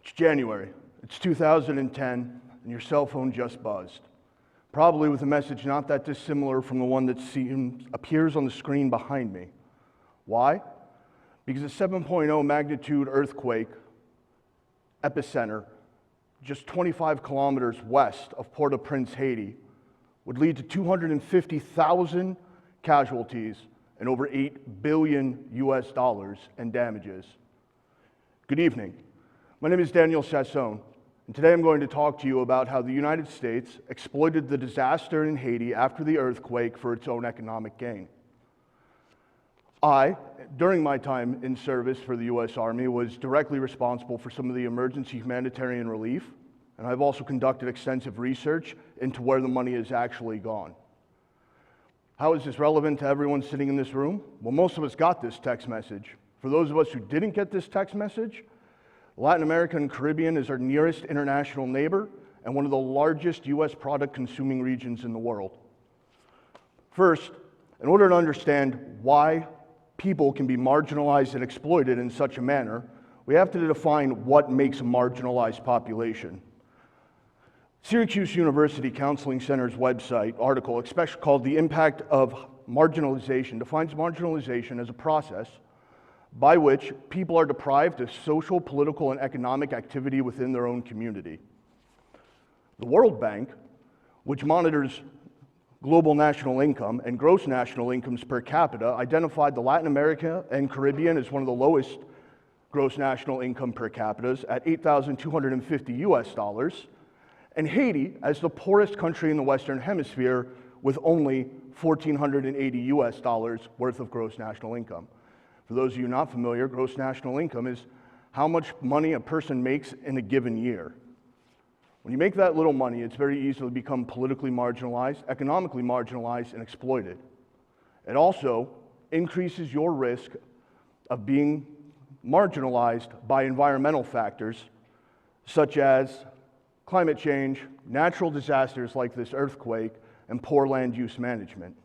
It's January, it's 2010, and your cell phone just buzzed. Probably with a message not that dissimilar from the one that appears on the screen behind me. Why? Because a 7.0 magnitude earthquake epicenter just 25 kilometers west of Port-au-Prince, Haiti, would lead to 250,000 casualties and over $8 billion in damages. Good evening. My name is Daniel Sassone, and today I'm going to talk to you about how the United States exploited the disaster in Haiti after the earthquake for its own economic gain. I, during my time in service for the U.S. Army, was directly responsible for some of the emergency humanitarian relief, and I've also conducted extensive research into where the money has actually gone. How is this relevant to everyone sitting in this room? Well, most of us got this text message. For those of us who didn't get this text message, Latin America and Caribbean is our nearest international neighbor and one of the largest U.S. product consuming regions in the world. First, in order to understand why people can be marginalized and exploited in such a manner, we have to define what makes a marginalized population. Syracuse University Counseling Center's website article, especially called "The Impact of Marginalization," defines marginalization as a process by which people are deprived of social, political, and economic activity within their own community. The World Bank, which monitors global national income and gross national incomes per capita, identified the Latin America and Caribbean as one of the lowest gross national income per capita at $8,250 US, and Haiti as the poorest country in the Western Hemisphere with only $1,480 US worth of gross national income. For those of you not familiar, gross national income is how much money a person makes in a given year. When you make that little money, it's very easy to become politically marginalized, economically marginalized, and exploited. It also increases your risk of being marginalized by environmental factors such as climate change, natural disasters like this earthquake, and poor land use management.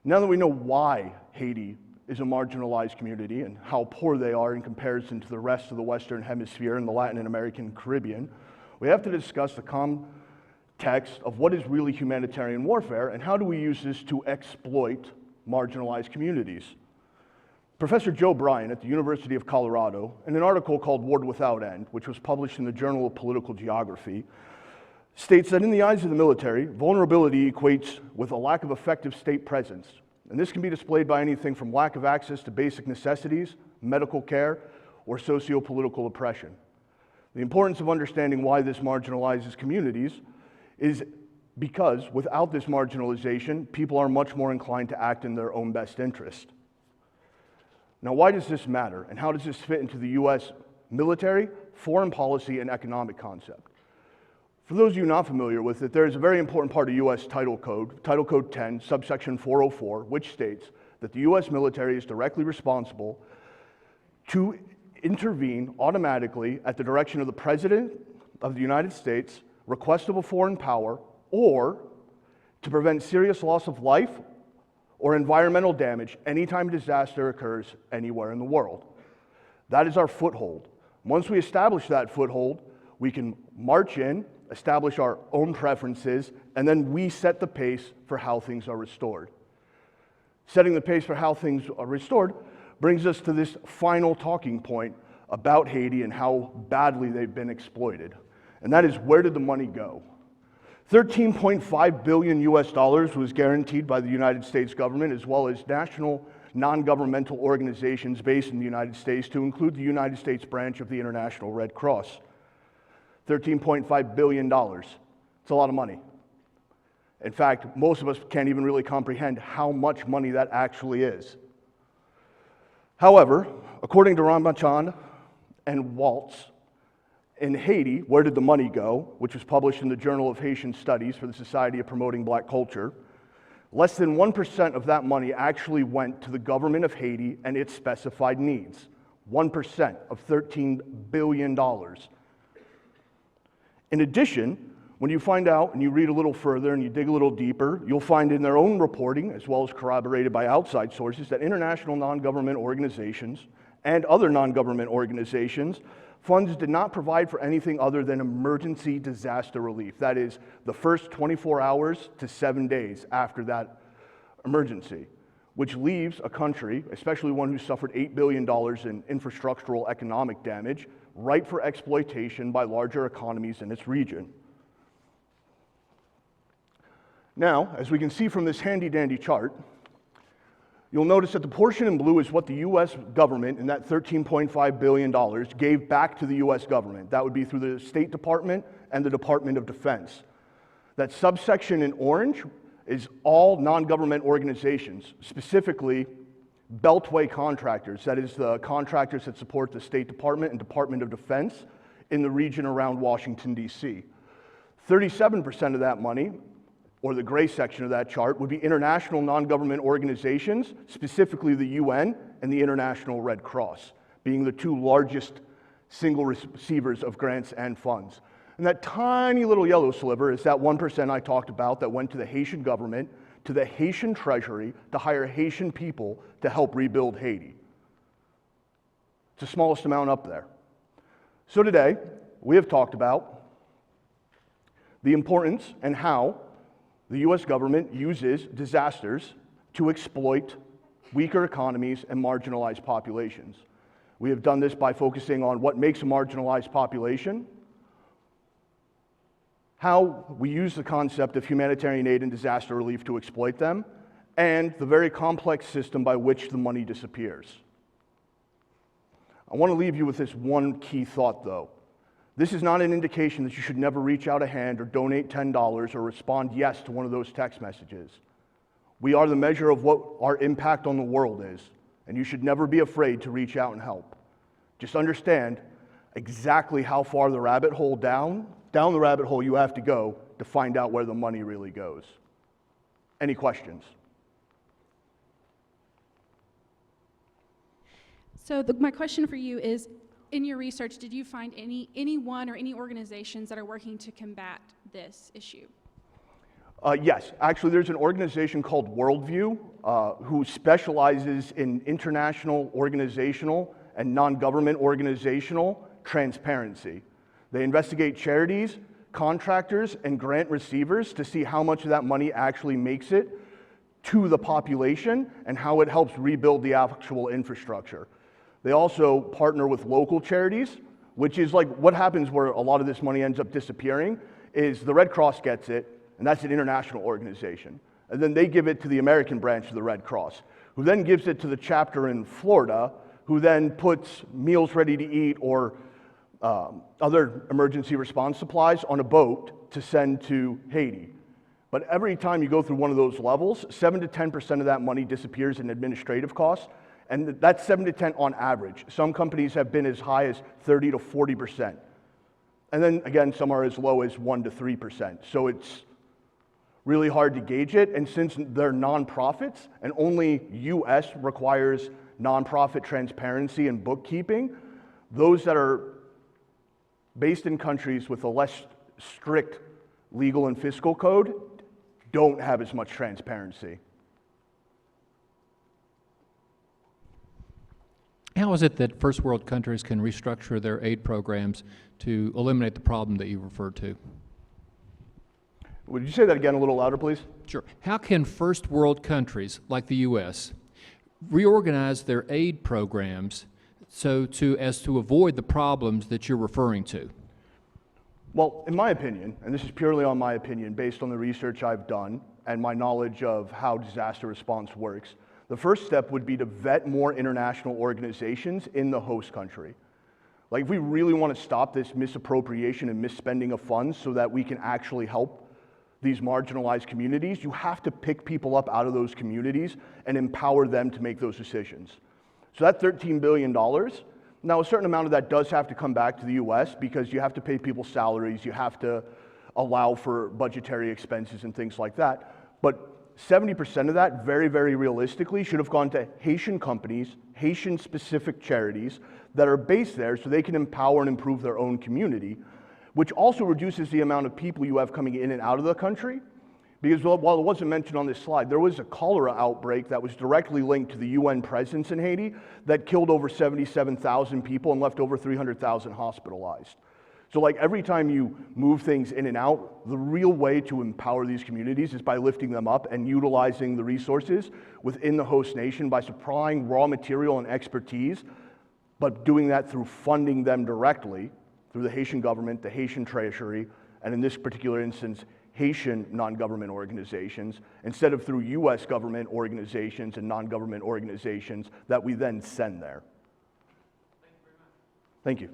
Now that we know why Haiti is a marginalized community and how poor they are in comparison to the rest of the Western Hemisphere and the Latin American Caribbean, we have to discuss the context of what is really humanitarian warfare and how do we use this to exploit marginalized communities. Professor Joe Bryan at the University of Colorado, in an article called "War Without End," which was published in the Journal of Political Geography, states that in the eyes of the military, vulnerability equates with a lack of effective state presence. And this can be displayed by anything from lack of access to basic necessities, medical care, or socio-political oppression. The importance of understanding why this marginalizes communities is because without this marginalization, people are much more inclined to act in their own best interest. Now, why does this matter, and how does this fit into the U.S. military, foreign policy, and economic concept? For those of you not familiar with it, there is a very important part of U.S. Title Code 10, subsection 404, which states that the U.S. military is directly responsible to intervene automatically at the direction of the President of the United States, request of a foreign power, or to prevent serious loss of life or environmental damage anytime a disaster occurs anywhere in the world. That is our foothold. Once we establish that foothold, we can march in, establish our own preferences, and then we set the pace for how things are restored. Setting the pace for how things are restored brings us to this final talking point about Haiti and how badly they've been exploited. And that is, where did the money go? $13.5 billion US was guaranteed by the United States government as well as national non-governmental organizations based in the United States, to include the United States branch of the International Red Cross. $13.5 billion. It's a lot of money. In fact, most of us can't even really comprehend how much money that actually is. However, according to Ramachan and Waltz, in Haiti, Where Did the Money Go?, which was published in the Journal of Haitian Studies for the Society of Promoting Black Culture, less than 1% of that money actually went to the government of Haiti and its specified needs. 1% of $13 billion. In addition, when you find out and you read a little further and you dig a little deeper, you'll find in their own reporting, as well as corroborated by outside sources, that international non-government organizations and other non-government organizations funds did not provide for anything other than emergency disaster relief. That is, the first 24 hours to 7 days after that emergency, which leaves a country, especially one who suffered $8 billion in infrastructural economic damage, ripe for exploitation by larger economies in its region. Now, as we can see from this handy-dandy chart, you'll notice that the portion in blue is what the U.S. government, in that $13.5 billion, gave back to the U.S. government. That would be through the State Department and the Department of Defense. That subsection in orange is all non-government organizations, specifically Beltway contractors, that is the contractors that support the State Department and Department of Defense in the region around Washington, D.C. 37% of that money, or the gray section of that chart, would be international non-government organizations, specifically the UN and the International Red Cross, being the two largest single receivers of grants and funds. And that tiny little yellow sliver is that 1% I talked about that went to the Haitian government, to the Haitian treasury, to hire Haitian people to help rebuild Haiti. It's the smallest amount up there. So today, we have talked about the importance and how the U.S. government uses disasters to exploit weaker economies and marginalized populations. We have done this by focusing on what makes a marginalized population, how we use the concept of humanitarian aid and disaster relief to exploit them, and the very complex system by which the money disappears. I want to leave you with this one key thought, though. This is not an indication that you should never reach out a hand or donate $10 or respond yes to one of those text messages. We are the measure of what our impact on the world is, and you should never be afraid to reach out and help. Just understand exactly how far the rabbit hole down the rabbit hole you have to go to find out where the money really goes. Any questions? So my question for you is, in your research, did you find anyone or any organizations that are working to combat this issue? Yes, actually there's an organization called Worldview who specializes in international organizational and non-government organizational transparency. They investigate charities, contractors, and grant receivers to see how much of that money actually makes it to the population and how it helps rebuild the actual infrastructure. They also partner with local charities, which is like what happens where a lot of this money ends up disappearing is the Red Cross gets it, and that's an international organization. And then they give it to the American branch of the Red Cross, who then gives it to the chapter in Florida, who then puts meals ready to eat or other emergency response supplies on a boat to send to Haiti. But every time you go through one of those levels, 7 to 10% of that money disappears in administrative costs, and that's 7 to 10 on average. Some companies have been as high as 30 to 40%. And then again, some are as low as 1 to 3%. So it's really hard to gauge it, and since they're nonprofits, and only US requires nonprofit transparency and bookkeeping, those that are based in countries with a less strict legal and fiscal code don't have as much transparency. How is it that first world countries can restructure their aid programs to eliminate the problem that you referred to? Would you say that again a little louder, please? Sure. How can first world countries like the U.S. reorganize their aid programs as to avoid the problems that you're referring to? Well, in my opinion, and this is purely on my opinion based on the research I've done and my knowledge of how disaster response works, the first step would be to vet more international organizations in the host country. Like if we really want to stop this misappropriation and misspending of funds so that we can actually help these marginalized communities, you have to pick people up out of those communities and empower them to make those decisions. So that $13 billion, now a certain amount of that does have to come back to the US because you have to pay people's salaries, you have to allow for budgetary expenses and things like that. But 70% of that, very, very realistically, should have gone to Haitian companies, Haitian-specific charities that are based there so they can empower and improve their own community, which also reduces the amount of people you have coming in and out of the country Because while it wasn't mentioned on this slide, there was a cholera outbreak that was directly linked to the UN presence in Haiti that killed over 77,000 people and left over 300,000 hospitalized. So like every time you move things in and out, the real way to empower these communities is by lifting them up and utilizing the resources within the host nation by supplying raw material and expertise, but doing that through funding them directly through the Haitian government, the Haitian treasury, and in this particular instance, Haitian non-government organizations, instead of through US government organizations and non-government organizations that we then send there. Thank you.